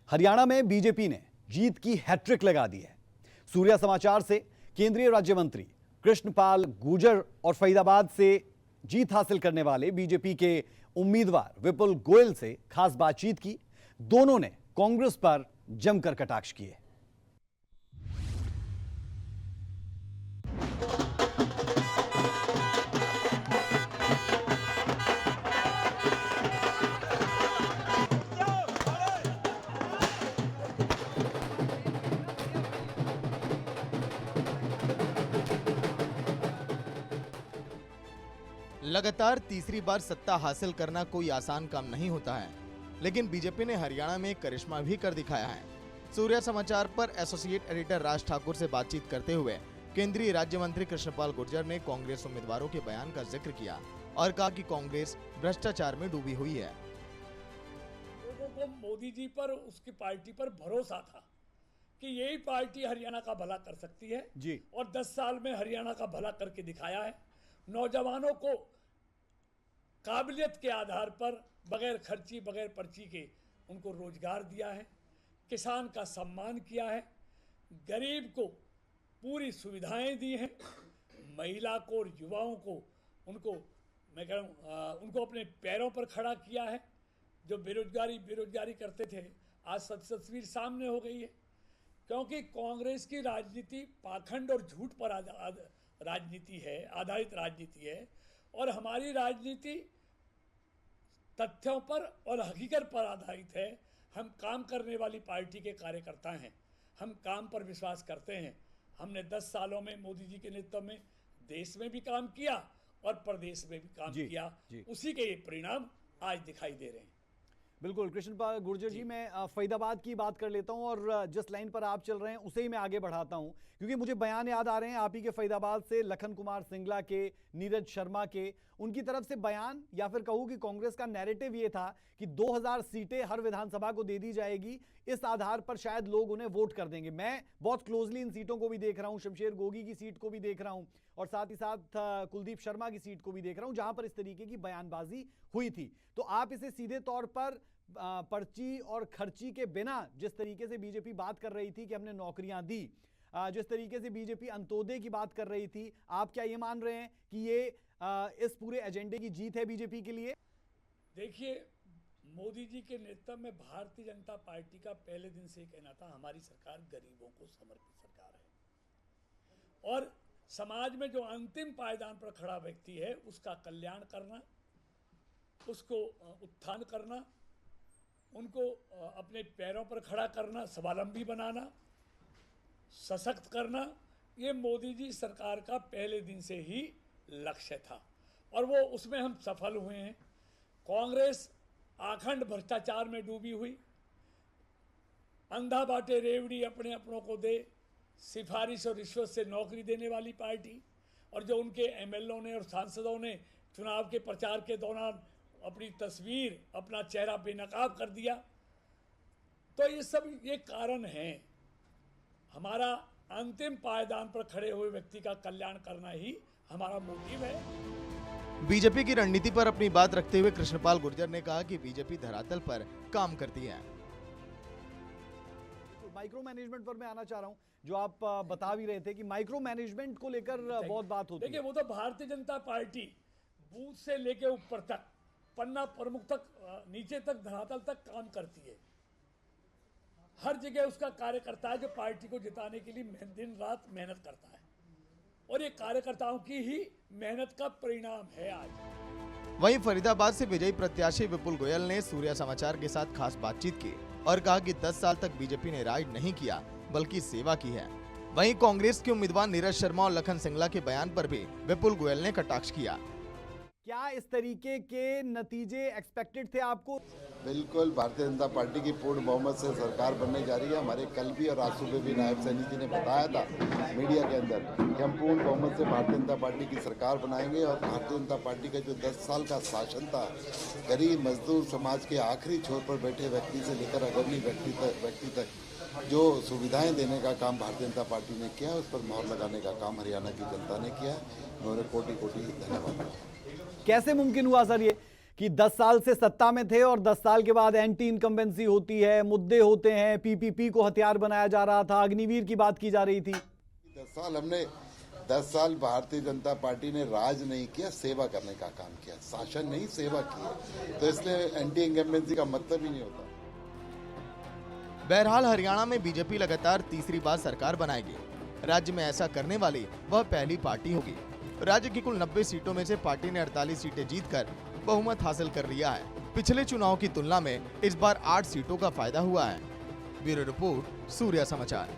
हरियाणा में बीजेपी ने जीत की हैट्रिक लगा दी है। सूर्या समाचार से केंद्रीय राज्य मंत्री कृष्णपाल गुर्जर और फरीदाबाद से जीत हासिल करने वाले बीजेपी के उम्मीदवार विपुल गोयल से खास बातचीत की। दोनों ने कांग्रेस पर जमकर कटाक्ष किए। लगातार तीसरी बार सत्ता हासिल करना कोई आसान काम नहीं होता है, लेकिन बीजेपी ने हरियाणा में करिश्मा भी कर दिखाया है। सूर्या समाचार पर एसोसिएट एडिटर राज ठाकुर से बातचीत करते हुए केंद्रीय राज्य मंत्री कृष्णपाल गुर्जर ने कांग्रेस उम्मीदवारों के बयान का जिक्र किया और कहा कि कांग्रेस भ्रष्टाचार में डूबी हुई है। लोगों को मोदी जी पर, उसकी पार्टी पर भरोसा था कि यही पार्टी हरियाणा का भला कर सकती है जी। और 10 साल में हरियाणा का भला करके दिखाया है। नौजवानों को काबिलियत के आधार पर बगैर खर्ची, बगैर पर्ची के उनको रोजगार दिया है, किसान का सम्मान किया है, गरीब को पूरी सुविधाएं दी हैं, महिला को और युवाओं को उनको मैं कह रहा हूँ उनको अपने पैरों पर खड़ा किया है। जो बेरोजगारी करते थे, आज सब तस्वीर सामने हो गई है। क्योंकि कांग्रेस की राजनीति पाखंड और झूठ पर राजनीति है, आधारित राजनीति है, और हमारी राजनीति तथ्यों पर और हकीकत पर आधारित है। हम काम करने वाली पार्टी के कार्यकर्ता हैं, हम काम पर विश्वास करते हैं। हमने 10 सालों में मोदी जी के नेतृत्व में देश में भी काम किया और प्रदेश में भी काम किया। उसी के परिणाम आज दिखाई दे रहे हैं। बिल्कुल कृष्णपाल गुर्जर जी, मैं फरीदाबाद की बात कर लेता हूं और जिस लाइन पर आप चल रहे हैं उसे ही मैं आगे बढ़ाता हूं, क्योंकि मुझे बयान याद आ रहे हैं आप ही के फरीदाबाद से, लखन कुमार सिंगला के, नीरज शर्मा के। उनकी तरफ से बयान, या फिर कहूं कि कांग्रेस का नैरेटिव ये था कि 2000 सीटें हर विधानसभा को दे दी जाएगी, इस आधार पर शायद लोग उन्हें वोट कर देंगे। मैं बहुत क्लोजली इन सीटों को भी देख रहा हूं, शमशेर गोगी की सीट को भी देख रहा हूं और साथ ही साथ कुलदीप शर्मा की सीट को भी देख रहा हूं, जहां पर इस तरीके की बयानबाजी हुई थी। तो आप इसे सीधे तौर पर पर्ची और खर्ची के बिना जिस तरीके से बीजेपी बात कर रही थी कि हमने नौकरियां दी, जिस तरीके से बीजेपी अंत्योदय की बात कर रही थी, आप क्या ये मान रहे हैं कि ये इस पूरे एजेंडे की जीत है बीजेपी के लिए? देखिए, मोदी जी के नेतृत्व में भारतीय जनता पार्टी का पहले दिन से कहना था हमारी सरकार गरीबों को समर्पित सरकार है और समाज में जो अंतिम पायदान पर खड़ा व्यक्ति है उसका कल्याण करना, उसको उत्थान करना, उनको अपने पैरों पर खड़ा करना, स्वावलंबी बनाना, सशक्त करना, ये मोदी जी सरकार का पहले दिन से ही लक्ष्य था और वो उसमें हम सफल हुए हैं। कांग्रेस आखंड भ्रष्टाचार में डूबी हुई, अंधा बाटे रेवड़ी अपने अपनों को दे, सिफारिश और रिश्वत से नौकरी देने वाली पार्टी, और जो उनके एमएलओ ने और सांसदों ने चुनाव के प्रचार के दौरान अपनी तस्वीर, अपना चेहरा बेनकाब कर दिया। तो ये सब ये कारण हैं। हमारा अंतिम पायदान पर खड़े हुए व्यक्ति का कल्याण करना ही हमारा मोटिव है। बीजेपी की रणनीति पर अपनी बात रखते हुए कृष्णपाल गुर्जर ने कहा कि बीजेपी धरातल पर काम करती है। माइक्रो मैनेजमेंट पर मैं आना चाह रहा हूं, जो आप बता भी रहे थे कि माइक्रो मैनेजमेंट को लेकर बहुत बात होती है। देखिए, वो तो भारतीय जनता पार्टी बूथ से लेके ऊपर तक, पन्ना प्रमुख तक, नीचे तक, धरातल तक काम करती है। हर जगह उसका कार्यकर्ता है जो पार्टी को जिताने के लिए दिन रात मेहनत करता है और ये कार्यकर्ताओं की ही मेहनत का परिणाम है आज। वहीं फरीदाबाद से विजयी प्रत्याशी विपुल गोयल ने सूर्या समाचार के साथ खास बातचीत की और कहा कि 10 साल तक बीजेपी ने राज नहीं किया बल्कि सेवा की है। वहीं कांग्रेस के उम्मीदवार नीरज शर्मा और लखन सिंगला के बयान पर भी विपुल गोयल ने कटाक्ष किया। क्या इस तरीके के नतीजे एक्सपेक्टेड थे आपको? बिल्कुल, भारतीय जनता पार्टी की पूर्ण बहुमत से सरकार बनने जा रही है। हमारे कल भी और आज सुबह भी नायब सैनी जी ने बताया था मीडिया के अंदर कि हम पूर्ण बहुमत से भारतीय जनता पार्टी की सरकार बनाएंगे और भारतीय जनता पार्टी का जो 10 साल का शासन था, गरीब मजदूर समाज के आखिरी छोर पर बैठे व्यक्ति से लेकर अग्रणी व्यक्ति तक जो सुविधाएं देने का काम भारतीय जनता पार्टी ने किया, उस पर मोहर लगाने का काम हरियाणा की जनता ने किया। उन्होंने कोटि कोटि धन्यवाद। कैसे मुमकिन हुआ सर ये कि 10 साल से सत्ता में थे और 10 साल के बाद एंटी इनकम्बेंसी होती है, मुद्दे होते हैं, पीपीपी को हथियार बनाया जा रहा था, अग्निवीर की बात की जा रही थी। 10 साल भारतीय जनता पार्टी ने राज नहीं किया, सेवा करने का काम किया, शासन नहीं सेवा की, तो इसलिए एंटी इनकम्बेंसी का मतलब ही नहीं होता। बहरहाल हरियाणा में बीजेपी लगातार तीसरी बार सरकार बनाएगी। राज्य में ऐसा करने वाली वह पहली पार्टी होगी। राज्य की कुल 90 सीटों में से पार्टी ने 48 सीटें जीतकर बहुमत हासिल कर लिया है। पिछले चुनाव की तुलना में इस बार 8 सीटों का फायदा हुआ है। ब्यूरो रिपोर्ट, सूर्या समाचार।